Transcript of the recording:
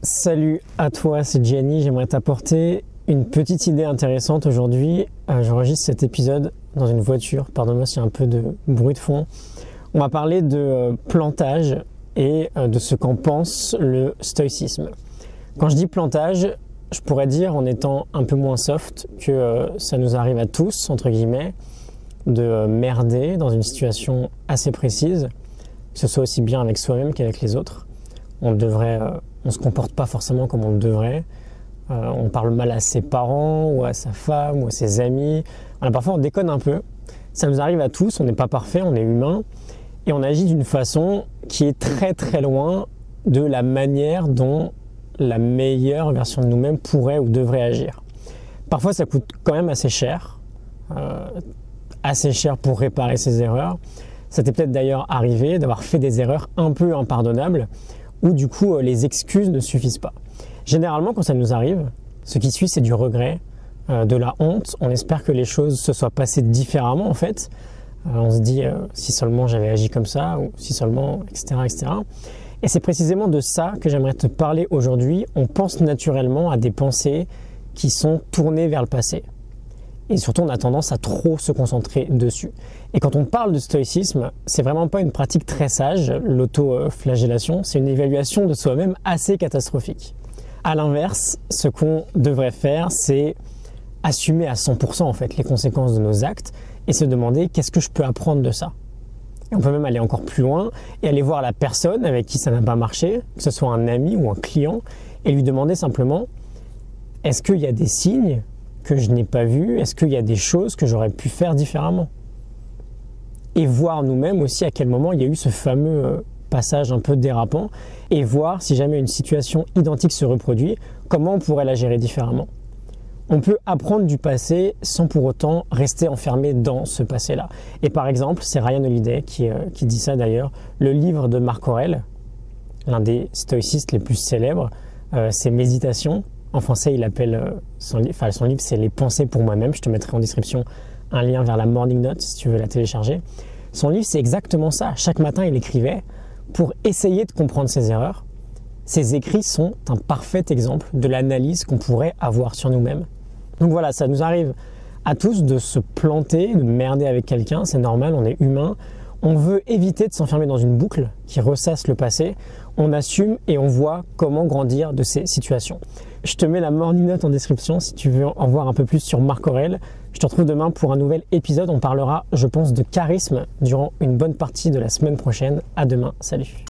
Salut à toi, c'est Gianni. J'aimerais t'apporter une petite idée intéressante aujourd'hui. J'enregistre cet épisode dans une voiture. Pardonne-moi s'il y a un peu de bruit de fond. On va parler de plantage et de ce qu'en pense le stoïcisme. Quand je dis plantage, je pourrais dire en étant un peu moins soft que ça nous arrive à tous, entre guillemets, de merder dans une situation assez précise, que ce soit aussi bien avec soi-même qu'avec les autres. On se comporte pas forcément comme on le devrait. On parle mal à ses parents ou à sa femme ou à ses amis. Parfois on déconne un peu. Ça nous arrive à tous, on n'est pas parfait, on est humain. Et on agit d'une façon qui est très très loin de la manière dont la meilleure version de nous-mêmes pourrait ou devrait agir. Parfois ça coûte quand même assez cher pour réparer ses erreurs. Ça t'est peut-être d'ailleurs arrivé d'avoir fait des erreurs un peu impardonnables où du coup les excuses ne suffisent pas. Généralement quand ça nous arrive, ce qui suit c'est du regret, de la honte. On espère que les choses se soient passées différemment en fait. On se dit si seulement j'avais agi comme ça ou si seulement etc. etc. Et c'est précisément de ça que j'aimerais te parler aujourd'hui. On pense naturellement à des pensées qui sont tournées vers le passé. Et surtout, on a tendance à trop se concentrer dessus. Et quand on parle de stoïcisme, c'est vraiment pas une pratique très sage, l'auto-flagellation, c'est une évaluation de soi-même assez catastrophique. À l'inverse, ce qu'on devrait faire, c'est assumer à 100% en fait les conséquences de nos actes et se demander qu'est-ce que je peux apprendre de ça. Et on peut même aller encore plus loin et aller voir la personne avec qui ça n'a pas marché, que ce soit un ami ou un client, et lui demander simplement est-ce qu'il y a des signes que je n'ai pas vu, est-ce qu'il y a des choses que j'aurais pu faire différemment? Et voir nous-mêmes aussi à quel moment il y a eu ce fameux passage un peu dérapant et voir si jamais une situation identique se reproduit, comment on pourrait la gérer différemment. On peut apprendre du passé sans pour autant rester enfermé dans ce passé-là. Et par exemple, c'est Ryan Holiday qui dit ça d'ailleurs, le livre de Marc Aurèle, l'un des stoïcistes les plus célèbres, c'est Méditation. En français, il appelle son livre, c'est Les pensées pour moi-même. Je te mettrai en description un lien vers la Morning Note si tu veux la télécharger. Son livre, c'est exactement ça. Chaque matin, il écrivait pour essayer de comprendre ses erreurs. Ses écrits sont un parfait exemple de l'analyse qu'on pourrait avoir sur nous-mêmes. Donc voilà, ça nous arrive à tous de se planter, de merder avec quelqu'un. C'est normal, on est humain. On veut éviter de s'enfermer dans une boucle qui ressasse le passé. On assume et on voit comment grandir de ces situations. Je te mets la Morning Note en description si tu veux en voir un peu plus sur Marc Aurèle. Je te retrouve demain pour un nouvel épisode. On parlera, je pense, de charisme durant une bonne partie de la semaine prochaine. À demain, salut.